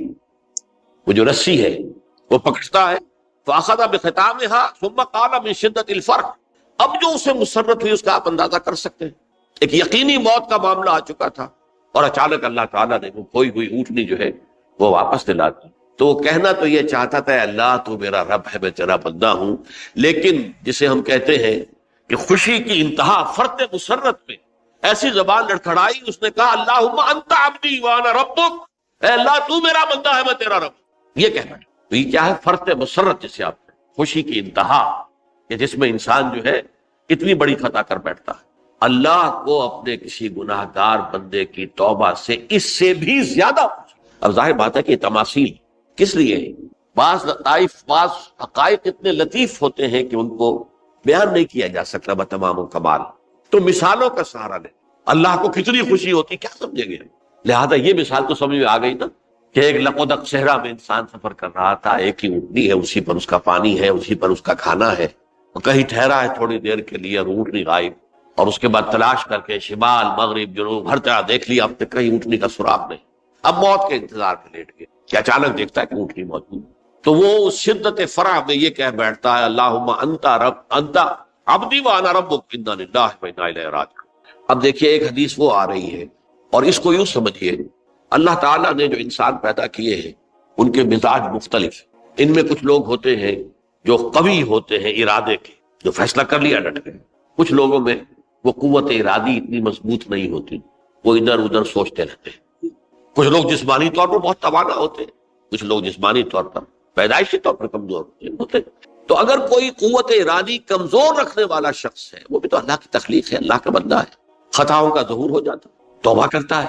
وہ جو رسی ہے وہ پکڑتا ہے۔ فَأَخَذَ بِخِتَامِهَا ثُمَّ قَالَ مِنْ شِدَّةِ الْفَرْقِ، اب جو اسے مسرت ہوئی اس کا آپ اندازہ کر سکتے ہیں، ایک یقینی موت کا معاملہ آ چکا تھا، اور اچانک اللہ تعالیٰ نے وہ کھوئی ہوئی اونٹنی جو ہے وہ واپس دلا دی۔ تو وہ کہنا تو یہ چاہتا تھا، اللہ تو میرا رب ہے، میں تیرا بندہ ہوں، لیکن جسے ہم کہتے ہیں کہ خوشی کی انتہا فرط مسرت میں ایسی زبان لڑکھڑائی، اس نے کہا اللہم انت عبدی وانا ربک، اے اللہ تو میرا بندہ ہے، میں تیرا رب ہوں۔ یہ کہنا تو یہ کیا ہے؟ فرط مسرت، جسے آپ خوشی کی انتہا، کہ جس میں انسان جو ہے اتنی بڑی خطا کر بیٹھتا ہے۔ اللہ کو اپنے کسی گناہ گار بندے کی توبہ سے اس سے بھی زیادہ خوشی۔ اب ظاہر بات ہے کہ تماثیل کس لیے؟ بعض لطائف، بعض حقائق اتنے لطیف ہوتے ہیں کہ ان کو بیان نہیں کیا جا سکتا بتمام و کمال، تو مثالوں کا سہارا لیں۔ اللہ کو کتنی خوشی ہوتی کیا سمجھیں گے؟ لہذا یہ مثال تو سمجھ میں آ گئی نا، کہ ایک لقودق صحرا میں انسان سفر کر رہا تھا، ایک ہی اونٹنی ہے، اسی پر اس کا پانی ہے، اسی پر اس کا کھانا ہے، اور کہیں ٹھہرا ہے تھوڑی دیر کے لیے اور اونٹنی غائب، اور اس کے بعد تلاش کر کے شمال مغرب جنوب ہر طرح دیکھ لیا، اب تک کہیں اونٹنی کا سراغ نہیں۔ اب موت کے انتظار پہ لیٹ گیا کہ اچانک دیکھتا ہے کہ اونٹنی موجود، تو وہ شدت فرح میں یہ کہہ بیٹھتا ہے اللہم انت رب انت عبدی وانا ربک انا للہ و انا الیہ راجعون۔ اب دیکھیے ایک حدیث وہ آ رہی ہے، اور اس کو یوں سمجھیے، اللہ تعالیٰ نے جو انسان پیدا کیے ہیں ان کے مزاج مختلف، ان میں کچھ لوگ ہوتے ہیں جو قوی ہوتے ہیں ارادے کے، جو فیصلہ کر لیا ڈٹ گئے، کچھ لوگوں میں وہ قوت ارادی اتنی مضبوط نہیں ہوتی، وہ ادھر ادھر سوچتے رہتے ہیں۔ کچھ لوگ جسمانی طور پر بہت توانا ہوتے ہیں، کچھ لوگ جسمانی طور پر پیدائشی طور پر کمزور ہوتے ہیں۔ تو اگر کوئی قوت ارادی کمزور رکھنے والا شخص ہے، وہ بھی تو اللہ کی تخلیق ہے، اللہ کا بندہ ہے، خطاؤں کا ظہور ہو جاتا، توبہ کرتا ہے،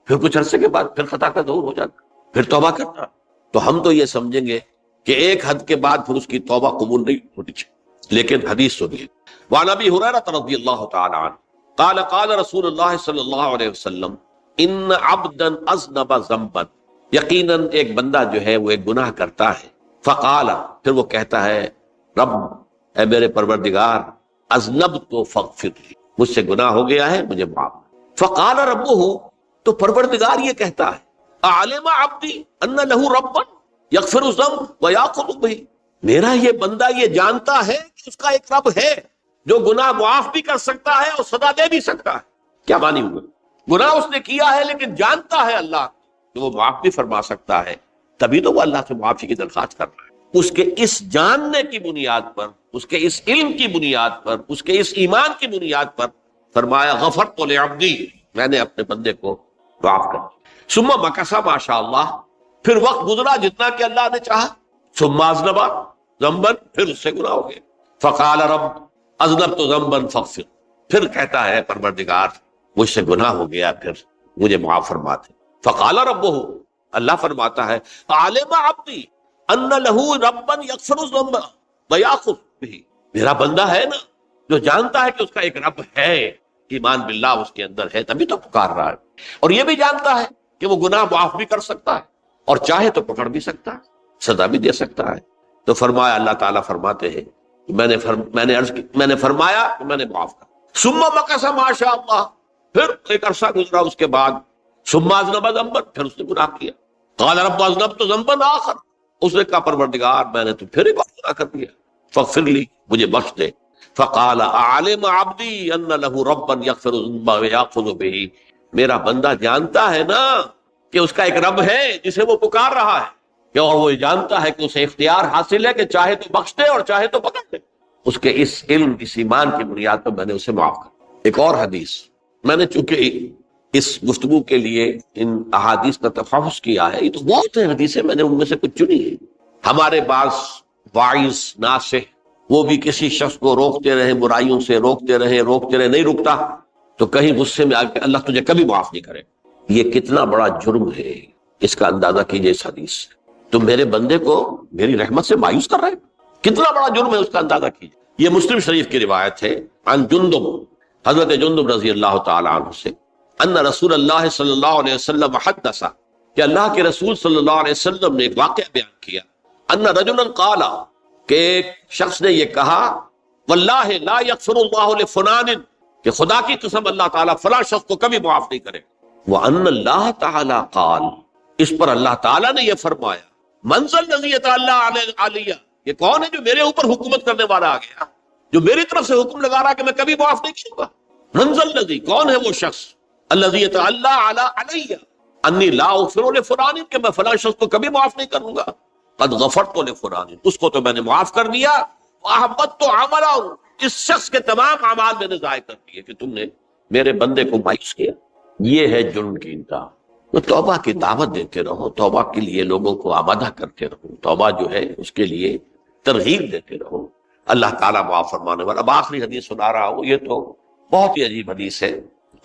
پھر کچھ عرصے کے بعد پھر خطا کا ظہور ہو جاتا، پھر توبہ کرتا ہے، تو ہم تو یہ سمجھیں گے کہ ایک حد کے بعد پھر اس کی توبہ قبول نہیں ہوتی چاہیے۔ لیکن حدیث سنیے، وعن ابی ہریرہ رضی اللہ تعالی عنہ قال قال رسول اللہ صلی اللہ علیہ وسلم ان عبدا اذنب ذنبا، یقیناً ایک بندہ جو ہے وہ ایک گناہ کرتا ہے، فقال، پھر وہ کہتا ہے رب، اے میرے پروردگار، اذنبت فاغفر لی، مجھ سے گناہ ہو گیا ہے، مجھے معاف۔ فقال ربہ، تو پروردگار یہ کہتا ہے اعلم عبدی ان لہ ربا یغفر الذنب ویاخذ بہ، میرا یہ بندہ یہ جانتا ہے کہ اس کا ایک رب ہے جو گناہ معاف بھی کر سکتا ہے اور سزا دے بھی سکتا ہے۔ کیا معنی ہوئے؟ گناہ اس نے کیا ہے لیکن جانتا ہے اللہ کہ وہ معاف بھی فرما سکتا ہے، تبھی تو وہ اللہ سے معافی کی درخواست کر رہا ہے۔ اس کے اس جاننے کی بنیاد پر، اس کے اس علم کی بنیاد پر، اس کے اس ایمان کی بنیاد پر فرمایا غفرت لعبدی، میں نے اپنے بندے کو معاف کر دیا۔ ثم مکث ما شاء اللہ، پھر وقت گزرا جتنا کہ اللہ نے چاہا۔ ثم اذنب ذنبا، پھر اس سے گناہ ہو گیا۔ فقال رب اذنبت ذنبا فاغفر، پھر کہتا ہے پروردگار مجھ سے گناہ ہو گیا، پھر مجھے معاف فرما دے۔ فقال ربہ، اللہ فرماتا ہے علم عبدی ان لہ ربا یغفر الذنب ویأخذ بہ، میرا بندہ ہے نا جو جانتا ہے کہ اس کا ایک رب ہے، ایمان باللہ اس کے اندر ہے، تبھی تو پکار رہا ہے، اور یہ بھی جانتا ہے کہ وہ گناہ معاف بھی کر سکتا ہے، اور چاہے تو پکڑ بھی سکتا ہے، سزا بھی دے سکتا ہے۔ تو فرمایا، اللہ تعالیٰ فرماتے ہیں میں نے فرمایا کہ میں نے معاف کر۔ ثم مکث ما شاء اللہ، پھر ایک عرصہ گزرا اس کے بعد، ثم اذنب ذنبا، پھر اس نے گناہ کیا۔ قال رب اذنبت ذنبا آخر، اس نے کہا پروردگار میں نے تو پھر ایک اور گناہ کر دیا، فاغفر لی، مجھے بخش دے۔ فقال اعلم عبدی ان لہ ربا یغفر الذنب ویأخذ بہ، میرا بندہ جانتا ہے نا کہ اس کا ایک رب ہے جسے وہ پکار رہا ہے، اور وہ جانتا ہے کہ اسے اختیار حاصل ہے کہ چاہے تو بخش دے اور چاہے تو پکڑ دے۔ اس کے اس علم، اس ایمان کی بنیاد پر میں نے اسے معاف کر۔ ایک اور حدیث، میں نے چونکہ اس گفتگو کے لیے ان احادیث کا تفحص کیا ہے، یہ تو بہت ہیں حدیثیں، میں نے ان میں سے کچھ چنی ہے۔ ہمارے بعض واعظ ناصح وہ بھی کسی شخص کو روکتے رہے، برائیوں سے روکتے رہے، نہیں رکتا تو کہیں غصے میں آ کے اللہ تجھے کبھی معاف نہیں کرے۔ یہ کتنا بڑا جرم ہے، اس کا اندازہ کیجئے اس حدیث سے۔ تم میرے بندے کو میری رحمت سے مایوس کر رہے ہیں، کتنا بڑا جرم ہے، اس کا اندازہ کیجئے۔ یہ مسلم شریف کی روایت ہے، عن جندب، حضرت جندب رضی اللہ تعالی عنہ سے، ان رسول اللہ صلی اللہ علیہ وسلم حدث، کہ اللہ کے رسول صلی اللہ علیہ وسلم نے ایک واقعہ بیان کیا، ان رجلا قال، کہ ایک شخص نے یہ کہا، واللہ لا یغفر اللہ لفلان، کہ خدا کی قسم اللہ تعالیٰ فلاں شخص کو کبھی معاف نہیں کرے۔ وان اللہ تعالی قال، اس پر اللہ تعالیٰ نے یہ فرمایا، من ذا الذی یتعالی علیہ، یہ کون ہے جو میرے اوپر حکومت کرنے والا آ گیا، جو میری طرف سے حکم لگا رہا کہ میں کبھی معاف نہیں کروں گا۔ من ذا الذی، کون ہے وہ شخص، الذی یتعالی علیہ انی لا اغفر لفلان، کہ میں فلاں شخص کو کبھی معاف نہیں کروں گا۔ قد غفرت لفلان، اس کو تو میں نے معاف کر دیا۔ واحبطت عملہ، اس شخص کے تمام اعمال میں نے ضائع کر دیے کہ تم نے میرے بندے کو مایوس کیا۔ یہ ہے جرم کی انتہا۔ تو توبہ کی دعوت دیتے رہو، توبہ کے لیے لوگوں کو آمادہ کرتے رہو، توبہ جو ہے اس کے لیے ترغیب دیتے رہو، اللہ تعالیٰ معاف فرمانے والا۔ اب آخری حدیث سنا رہا ہوں، یہ تو بہت ہی عجیب حدیث ہے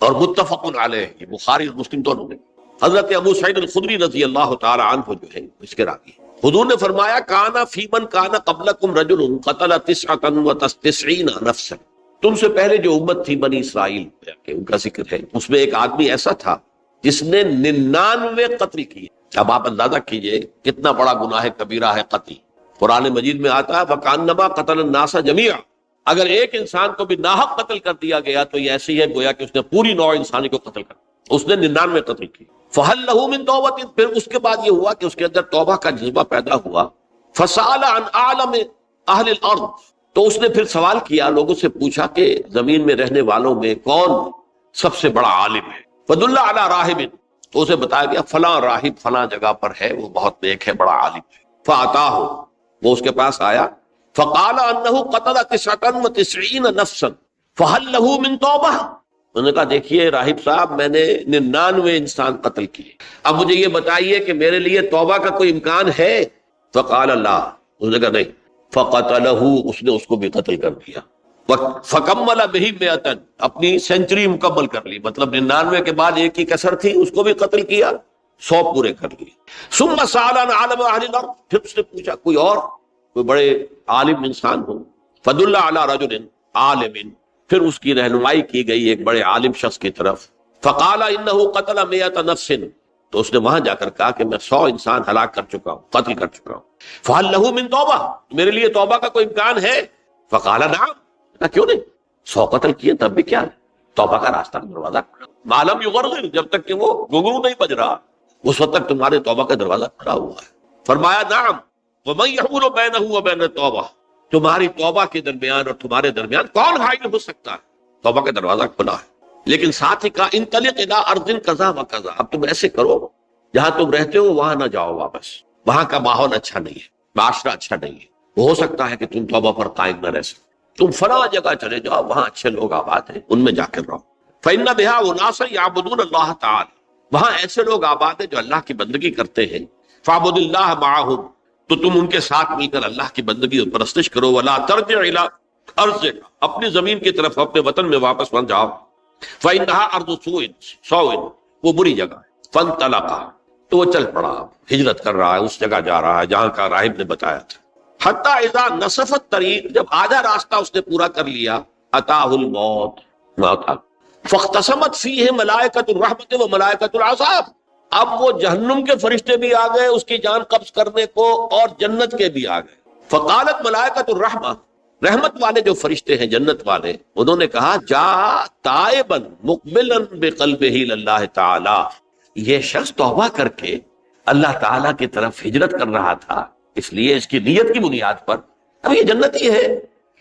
اور متفق علیہ، یہ بخاری اور مسلم دونوں نے۔ حضرت ابو سعید الخدری رضی اللہ تعالی عنہ جو ہے اس کے راوی، حضور نے فرمایا، کانا فی من کانا قبلکم رجل قتل 99 نفسا، تم سے پہلے جو امت تھی بنی اسرائیل، ان کا ذکر ہے، اس میں ایک آدمی ایسا تھا جس نے 99 قتل کیے۔ اب آپ اندازہ کیجئے کتنا بڑا گناہ کبیرہ ہے قتل۔ قرآن مجید میں آتا ہے وَكَأَنَّمَا قَتَلَ النَّاسَ جَمِيعًا، اگر ایک انسان کو بھی ناحق قتل کر دیا گیا تو یہ ایسی ہے گویا کہ اس نے پوری نوع انسانی کو قتل کر دیا، اس نے 99 قتل کی۔ فَهَلْ لَهُ مِن تَوْبَةٍ، پھر اس کے بعد یہ ہوا کہ اس کے اندر توبہ کا جذبہ پیدا ہوا۔ فَسَأَلَ عَنْ أَعْلَمِ أَهْلِ الْأَرْضِ، تو اس نے پھر سوال کیا، لوگوں سے پوچھا کہ زمین میں رہنے والوں میں کون سب سے بڑا عالم ہے۔ فَدُلَّ عَلَى رَاهِبٍ، تو اسے بتایا گیا فلاں راہب فلاں جگہ پر ہے، وہ بہت نیک ہے، بڑا عالم ہے۔ فَأَتَاهُ، وہ اس کے پاس آیا، فَقَالَ أَنَّهُ قَتَلَ 99 نَفْسًا فَهَلْ لَهُ مِن تَوْبَةٍ، انہوں نے کہا دیکھیے راہب صاحب، میں نے 99 انسان قتل کیے، اب مجھے یہ بتائیے کہ میرے لیے توبہ کا کوئی امکان ہے؟ فقال لا، اس نے کہا نہیں۔ فقتلہ، اس نے اس کو بھی قتل کر دیا۔ فکمل بہ 100، اپنی سینچری مکمل کر لی، مطلب 99 کے بعد ایک ہی کسر تھی، اس کو بھی قتل کیا، 100 پورے کر لیے۔ ثم سأل عن عالم اہل الارض، پھر اس نے پوچھا کوئی اور، کوئی بڑے عالم انسان ہو۔ فدل علی رجل عالم، پھر اس کی رہنمائی کی گئی ایک بڑے عالم شخص کی طرف۔ فقال انہ قتل 100 نفس، تو اس نے وہاں جا کر کہا کہ میں 100 انسان ہلاک کر چکا ہوں، قتل کر چکا ہوں۔ فہل لہ من توبہ، میرے لیے توبہ کا کوئی امکان ہے؟ فقال نعم، کیوں نہیں، 100 قتل کیے تب بھی کیا ہے، توبہ کا راستہ دروازہ ما لم یغرغر، جب تک کہ وہ گھنگرو نہیں بج رہا اس وقت تک تمہارے توبہ کا دروازہ کھلا ہوا ہے۔ فرمایا نعم، ومن یحول بینہ وبین التوبہ، تمہاری توبہ کے درمیان اور تمہارے درمیان کون حائل ہو سکتا ہے، توبہ کا دروازہ کھلا ہے۔ لیکن ساتھ ہی کہا انطلق الی ارض کذا و کذا، اب تم ایسے کرو جہاں تم رہتے ہو وہاں نہ جاؤ واپس، وہاں کا ماحول اچھا نہیں ہے، معاشرہ اچھا نہیں ہے، ہو سکتا ہے کہ تم توبہ پر قائم نہ رہ سکو، تم فلاں جگہ چلے جاؤ وہاں اچھے لوگ آباد ہیں ان میں جا کر رہو۔ فإن بها اناسا یعبدون اللہ تعالی، وہاں ایسے لوگ آباد ہیں جو اللہ کی بندگی کرتے ہیں، فاعبد اللہ معہم، تو تم ان کے ساتھ مل کر اللہ کی بندگی اور پرستش کرو، ولا ترجع الی ارضک، اپنی زمین کی طرف اپنے وطن میں واپس مت جاؤ، فإنها ارض سوء، وہ بری جگہ ہے، فانطلقا، تو وہ چل پڑا، ہجرت کر رہا ہے، اس جگہ جا رہا ہے جہاں کا راہب نے بتایا تھا، حتی اذا نصف الطریق، جب آدھا راستہ اس نے پورا کر لیا، اتاہ الموت، موت آ، فاختصمت فیہ ملائکۃ الرحمت و ملائکۃ العذاب، اب وہ جہنم کے فرشتے بھی آ گئے اس کی جان قبض کرنے کو اور جنت کے بھی آ گئے، فقالت ملائکۃ الرحمہ، رحمت والے جو فرشتے ہیں جنت والے، انہوں نے کہا جا تائبا مقبلا بقلبہ اللہ تعالی، یہ شخص توبہ کر کے اللہ تعالیٰ کی طرف ہجرت کر رہا تھا، اس لیے اس کی نیت کی بنیاد پر اب یہ جنتی ہے،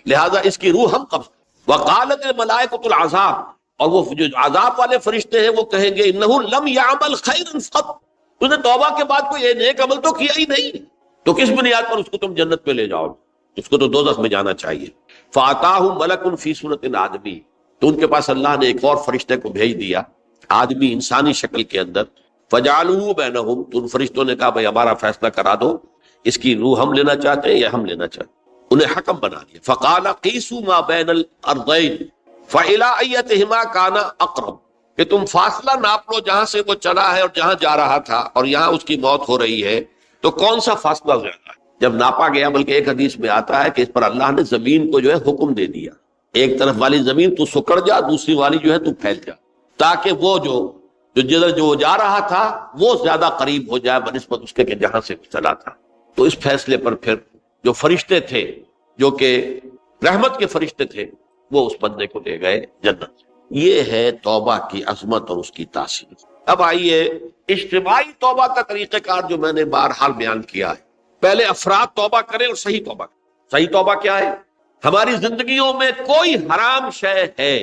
لہذا اس کی روح ہم قبض۔ وقالت الملائکۃ العذاب، اور وہ جو عذاب والے فرشتے ہیں وہ کہیں گے انہ لم یعمل خیرا قط، اس نے توبہ کے بعد کوئی نیک عمل تو کیا ہی نہیں، تو کس بنیاد پر اس کو تم جنت پہ لے جاؤ، اس کو تو دوزخ میں جانا چاہیے۔ فاتاہ ملک فی صورت آدمی، تو ان کے پاس اللہ نے ایک اور فرشتے کو بھیج دیا آدمی انسانی شکل کے اندر، فجعلوا بینہم، تو ان فرشتوں نے کہا بھائی ہمارا فیصلہ کرا دو، اس کی روح ہم لینا چاہتے ہیں یا ہم لینا چاہتے ہیں، انہیں حکم بنا دیا۔ فقال قیسوا ما بین الارضین فإلی ایتہما کان اقرب، کہ تم فاصلہ ناپ لو جہاں سے وہ چلا ہے اور جہاں جا رہا تھا اور یہاں اس کی موت ہو رہی ہے، تو کون سا فاصلہ زیادہ ہے؟ جب ناپا گیا، بلکہ ایک حدیث میں آتا ہے کہ اس پر اللہ نے زمین کو جو ہے حکم دے دیا، ایک طرف والی زمین تو سکڑ جا، دوسری والی جو ہے تو پھیل جا، تاکہ وہ جدھر جو جا رہا تھا وہ زیادہ قریب ہو جائے بنسبت اس کے کہ جہاں سے چلا تھا۔ تو اس فیصلے پر پھر جو فرشتے تھے جو کہ رحمت کے فرشتے تھے وہ اس بندے کو لے گئے جنت۔ یہ ہے توبہ کی عظمت اور اس کی تاثیر۔ اب آئیے اجتماعی توبہ کا طریقہ کار جو میں نے بہرحال بیان کیا ہے، پہلے افراد توبہ کریں اور صحیح توبہ کریں۔ صحیح توبہ کیا ہے؟ ہماری زندگیوں میں کوئی حرام شے ہے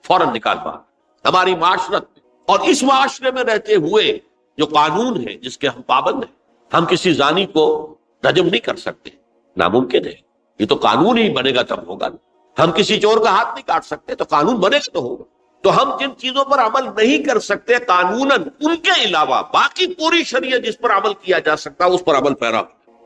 فوراً نکال باہر، ہماری معاشرت میں اور اس معاشرے میں رہتے ہوئے جو قانون ہے جس کے ہم پابند ہیں، ہم کسی زانی کو رجم نہیں کر سکتے، ناممکن ہے، یہ تو قانون ہی بنے گا تب ہوگا۔ ہم کسی چور کا ہاتھ نہیں کاٹ سکتے، تو قانون بنے گا تو ہوگا۔ تو ہم جن چیزوں پر عمل نہیں کر سکتے قانوناً، ان کے علاوہ باقی پوری شریعت جس پر عمل کیا جا سکتا اس پر عمل پیرا۔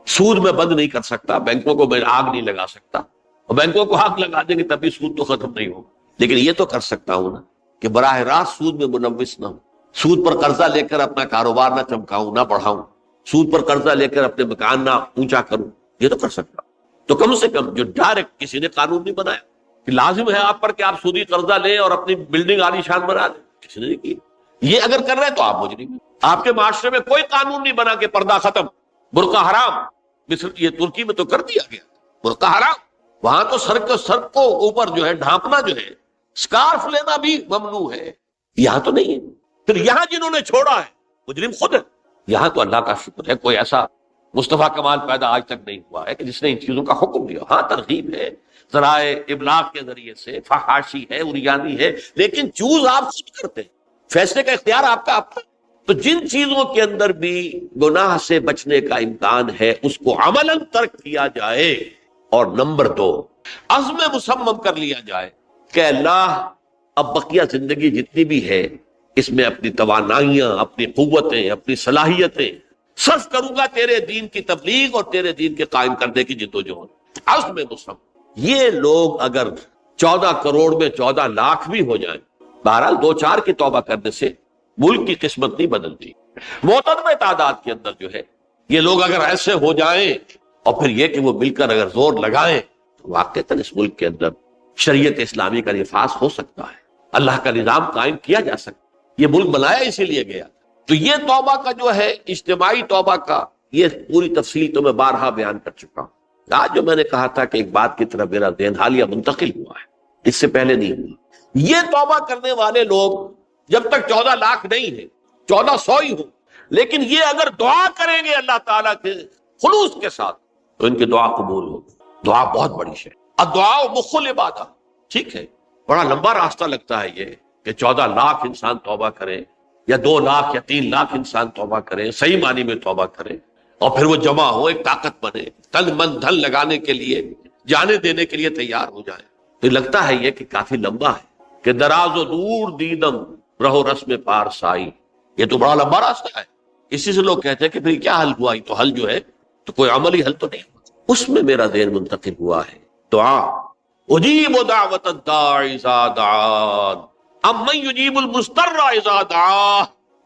سود میں بند نہیں کر سکتا، بینکوں کو میں آگ نہیں لگا سکتا، اور بینکوں کو آگ لگا دیں گے تبھی سود تو ختم نہیں ہوگا، لیکن یہ تو کر سکتا ہوں نا کہ براہ راست سود میں ملوث نہ ہوں، سود پر قرضہ لے کر اپنا کاروبار نہ چمکاؤں نہ بڑھاؤں، سود پر قرضہ لے کر اپنے مکان نہ اونچا کروں، یہ تو کر سکتا ہوں۔ تو کم سے کم جو ڈائریکٹ کسی نے قانون نہیں بنایا کہ لازم ہے آپ پر کہ آپ سودی قرضہ لیں اور اپنی بلڈنگ عالی شان بنا دیں، کسی نے نہیں کی، یہ اگر کر رہے تو آپ مجرم ہیں۔ آپ کے معاشرے میں کوئی قانون نہیں بنا کہ پردہ ختم، برقع حرام، مثل یہ ترکی میں تو کر دیا گیا برقع حرام، وہاں تو سر کو اوپر جو ہے ڈھانپنا جو ہے، سکارف لینا بھی ممنوع ہے، یہاں تو نہیں ہے۔ پھر یہاں جنہوں نے چھوڑا ہے مجرم خود ہے۔ یہاں تو اللہ کا شکر ہے کوئی ایسا مصطفیٰ کمال پیدا آج تک نہیں ہوا ہے کہ جس نے ان چیزوں کا حکم دیا۔ ہاں ترغیب ہے، ذرائع ابلاغ کے ذریعے سے، فحاشی ہے، اریانی ہے، لیکن چوز آپ خود کرتے ہیں، فیصلے کا اختیار آپ کا۔ تو جن چیزوں کے اندر بھی گناہ سے بچنے کا امکان ہے اس کو عملاً ترک کیا جائے، اور نمبر 2 عزم مصمم کر لیا جائے کہ اللہ اب بقیہ زندگی جتنی بھی ہے اس میں اپنی توانائیاں، اپنی قوتیں، اپنی صلاحیتیں صرف کروں گا تیرے دین کی تبلیغ اور تیرے دین کے قائم کرنے کی جدوجہد۔ عزم مصمم۔ یہ لوگ اگر 14 کروڑ میں 14 لاکھ بھی ہو جائیں، بہرحال 2-4 کی توبہ کرنے سے ملک کی قسمت نہیں بدلتی۔ معتدل تعداد کے اندر جو ہے یہ لوگ اگر ایسے ہو جائیں اور پھر یہ کہ وہ مل کر اگر زور لگائیں تو واقعتاً اس ملک کے اندر شریعت اسلامی کا نفاذ ہو سکتا ہے، اللہ کا نظام قائم کیا جا سکتا ہے۔ یہ ملک بنایا اسی لیے گیا۔ تو یہ توبہ کا جو ہے اجتماعی توبہ کا یہ پوری تفصیل تو میں بارہا بیان کر چکا ہوں۔ آج جو میں نے کہا تھا کہ ایک بات کی طرف میرا ذہن حالیہ منتقل ہوا ہے، اس سے پہلے نہیں ہوا۔ یہ توبہ کرنے والے لوگ جب تک 14 لاکھ نہیں ہیں، 1400 ہی ہوں، لیکن یہ اگر دعا کریں گے اللہ تعالیٰ کے خلوص کے ساتھ تو ان کی دعا قبول ہوگی۔ دعا بہت بڑی شے، الدعاء مخ العبادہ۔ ٹھیک ہے، بڑا لمبا راستہ لگتا ہے یہ کہ 14 لاکھ انسان توبہ کرے یا 2 لاکھ یا 3 لاکھ انسان توبہ کرے، صحیح معنی میں توبہ کرے، اور پھر وہ جمع ہو، ایک طاقت بنے، تن من دھن لگانے کے لیے، جانے دینے کے لیے تیار ہو جائے، تو لگتا ہے یہ کہ کافی لمبا ہے کہ دراز و دور دیدم رہو رسم پارسائی، یہ تو بڑا لمبا راستہ ہے۔ اسی سے لوگ کہتے ہیں کہ پھر کیا حل ہوا، یہ تو حل جو ہے تو کوئی عملی حل تو نہیں ہوا۔ اس میں میرا ذہن منتقل ہوا ہے دعا، اجیب دعوت الداعی اذا دعان امن یجیب المضطر اذا دعا،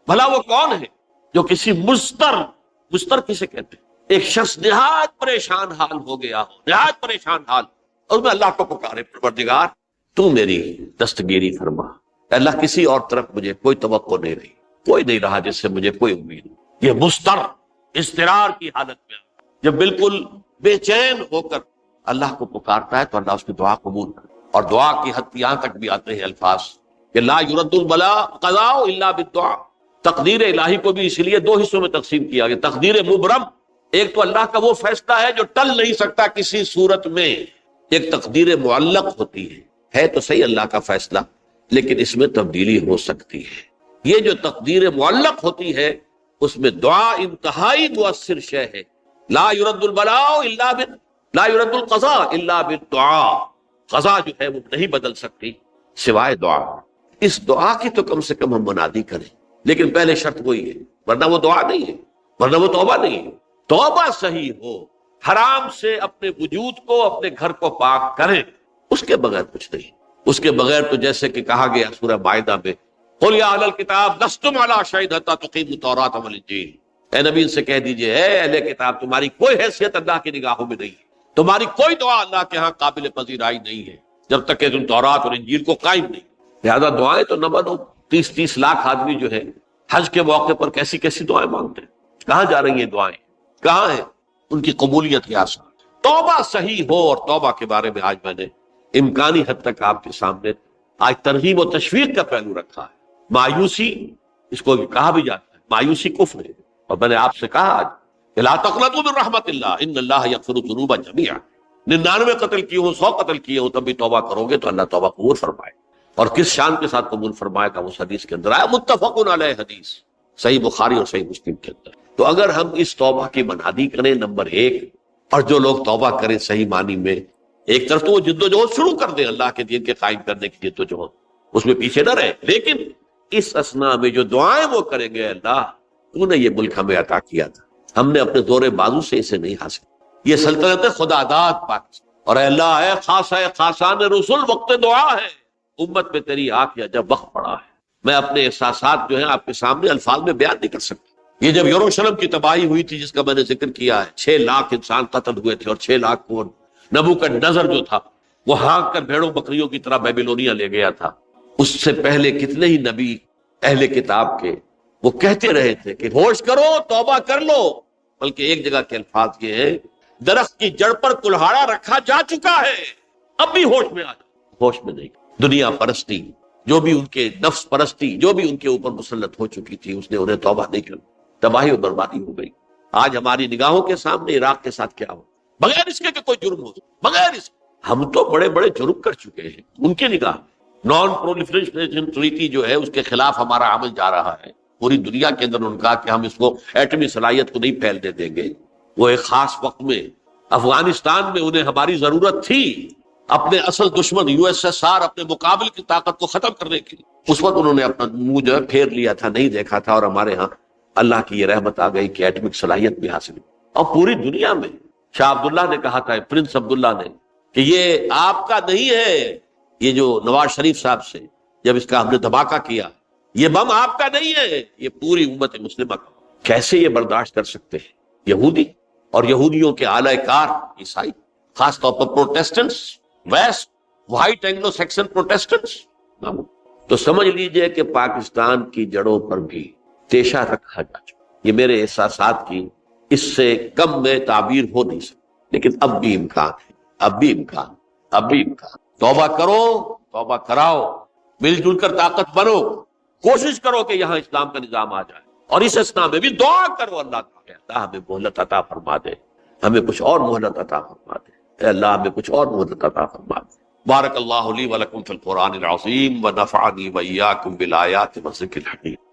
بھلا وہ کون ہے جو کسی مضطر کسے کہتے ہیں، ایک شخص نہایت پریشان حال ہو گیا ہو، نہایت پریشان حال، اور میں اللہ کو پکارے، پروردگار تو میری دستگیری فرما، اللہ کسی اور طرف مجھے کوئی توقع نہیں رہی، کوئی نہیں رہا جس سے مجھے کوئی امید نہیں۔ یہ مضطر اضطرار کی حالت میں جب بالکل بے چین ہو کر اللہ کو پکارتا ہے تو اللہ اس کی دعا قبول کرتا ہے۔ اور دعا کی حد یہاں تک بھی آتے ہیں الفاظ کہ لا یرد البلاء قضاء الا بالدعاء، تقدیر الہی کو بھی اسی لیے 2 حصوں میں تقسیم کیا گیا، تقدیر مبرم، ایک تو اللہ کا وہ فیصلہ ہے جو ٹل نہیں سکتا کسی صورت میں، ایک تقدیر معلق ہوتی ہے تو صحیح اللہ کا فیصلہ لیکن اس میں تبدیلی ہو سکتی ہے۔ یہ جو تقدیر معلق ہوتی ہے اس میں دعا انتہائی مؤثر شے ہے، لا یرد البلاء الا لا یرد القضاء الا بالدعاء، قضا جو ہے وہ نہیں بدل سکتی سوائے دعا۔ اس دعا کی تو کم سے کم ہم منادی کریں، لیکن پہلے شرط وہی ہے، ورنہ وہ دعا نہیں ہے، ورنہ وہ توبہ نہیں ہے۔ توبہ صحیح ہو، حرام سے اپنے وجود کو، اپنے گھر کو پاک کریں، اس کے بغیر کچھ نہیں۔ اس کے بغیر تو جیسے کہ کہا گیا سورہ مائدہ میں، قل یا اہل الکتاب لستم علی شیء حتی تقیموا التوراۃ والانجیل، اے نبی ان سے کہہ دیجئے، اے اہل کتاب تمہاری کوئی حیثیت اللہ کی نگاہوں میں نہیں ہے، تمہاری کوئی دعا اللہ کے ہاں قابل پذیرائی نہیں ہے جب تک کہ تم تورات اور انجیل کو قائم نہیں۔ لہذا دعائیں تو نہ بنو۔ 30 لاکھ آدمی جو ہے حج کے موقع پر کیسی کیسی دعائیں مانگتے ہیں، کہاں جا رہی ہیں دعائیں، کہاں ہیں ان کی قبولیت کے آثار۔ توبہ صحیح ہو، اور توبہ کے بارے میں آج میں نے امکانی حد تک آپ کے سامنے آج ترغیب و تشویق کا پہلو رکھا ہے۔ مایوسی، اس کو کہا بھی جاتا ہے مایوسی کفر ہے، اور میں نے آپ سے کہا آج کہ لا تقنطوا من رحمت اللہ ان اللہ یغفر الذنوب جميعا، 99 قتل کیے ہوں، 100 قتل کیے ہوں، تب بھی توبہ کرو گے تو اللہ توبہ قبول فرمائے، اور کس شان کے ساتھ قبول فرمائے گا اس حدیث کے اندر آیا، متفق علیہ حدیث، صحیح بخاری اور صحیح مسلم کے اندر۔ تو اگر ہم اس توبہ کی منادی کریں نمبر 1، اور جو لوگ توبہ کریں صحیح معنی میں، ایک طرف تو وہ جد و جہد شروع کر دیں اللہ کے دین کے قائم کرنے کی جد و جہد، اس میں پیچھے نہ رہے، لیکن اس اثناء میں جو دعائیں وہ کریں گے، اللہ تو نے یہ ملک ہمیں عطا کیا تھا، ہم نے اپنے زور بازو سے اسے نہیں حاصل، یہ سلطنت خدا داد پاکستان، اور اے اللہ اے خاص ہے خاصان رسول وقت دعا ہے، امت میں تیری آنکھ یا جب وقت پڑا ہے۔ میں اپنے احساسات جو ہیں آپ کے سامنے الفاظ میں بیان نہیں کر سکتا۔ یہ جب یروشلم کی تباہی ہوئی تھی جس کا میں نے ذکر کیا ہے، 6 لاکھ انسان قتل ہوئے تھے، اور 6 لاکھ کو نبوکدنضر جو تھا وہ ہانک کر بھیڑوں بکریوں کی طرح بیبیلونیا لے گیا تھا، اس سے پہلے کتنے ہی نبی اہل کتاب کے وہ کہتے رہے تھے کہ ہوش کرو، توبہ کر لو، بلکہ ایک جگہ کے الفاظ یہ ہے، درخت کی جڑ پر کلہاڑا رکھا جا چکا ہے، اب بھی ہوش میں آ جاؤ۔ ہوش میں نہیں، دنیا پرستی، جو بھی ان کے نفس پرستی جو بھی ان کے اوپر مسلط ہو چکی تھی، اس نے انہیں توبہ نہیں کی، تباہی اور بربادی ہو گئی۔ آج ہماری نگاہوں کے سامنے عراق کے ساتھ کیا ہو، بغیر اس کے کہ کوئی جرم ہو، بغیر اس ہم تو بڑے بڑے جرم کر چکے ہیں ان کی نگاہ۔ نان پرولیفریشن ٹریٹی جو ہے اس کے خلاف ہمارا عمل جا رہا ہے پوری دنیا کے اندر، ان کا کہ ہم اس کو ایٹمی صلاحیت کو نہیں پھیلنے دیں گے۔ وہ ایک خاص وقت میں افغانستان میں انہیں ہماری ضرورت تھی اپنے اصل دشمن USSR اپنے مقابل کی طاقت کو ختم کرنے کے لیے، اس وقت انہوں نے اپنا منہ جو ہے پھیر لیا تھا، نہیں دیکھا تھا، اور ہمارے ہاں اللہ کی یہ رحمت آ گئی کہ ایٹمک صلاحیت بھی حاصل ہوئی۔ اور پوری دنیا میں شاہ عبداللہ نے کہا تھا، پرنس عبداللہ نے، کہ یہ آپ کا نہیں ہے، یہ جو نواز شریف صاحب سے جب اس کا ہم نے دھماکہ کیا، یہ بم آپ کا نہیں ہے، یہ پوری امت مسلمہ کا۔ کیسے یہ برداشت کر سکتے ہیں یہودی اور یہودیوں کے اعلی کار عیسائی، خاص طور پر Protestants, west white Anglo Saxon Protestants? تو سمجھ لیجئے کہ پاکستان کی جڑوں پر بھی تیشہ رکھا جا چکا۔ یہ میرے احساسات کی اس سے کم میں تعبیر ہو نہیں سکتی، لیکن اب بھی امکان ہے، اب بھی امکان۔ توبہ کرو، توبہ کراؤ، مل جل کر طاقت بنو، کوشش کرو کہ یہاں اسلام کا نظام آ جائے، اور اس اسنا میں بھی دعا کرو اللہ تعالیٰ، اللہ ہمیں مہلت عطا فرما دے، ہمیں کچھ اور مہلت عطا فرما دے، اے اللہ ہمیں کچھ اور مہلت عطا فرما دے۔ بارک اللہ لی ولکم فی القرآن العظیم ونفعنی وإیاکم بالآیات والذکر الحکیم۔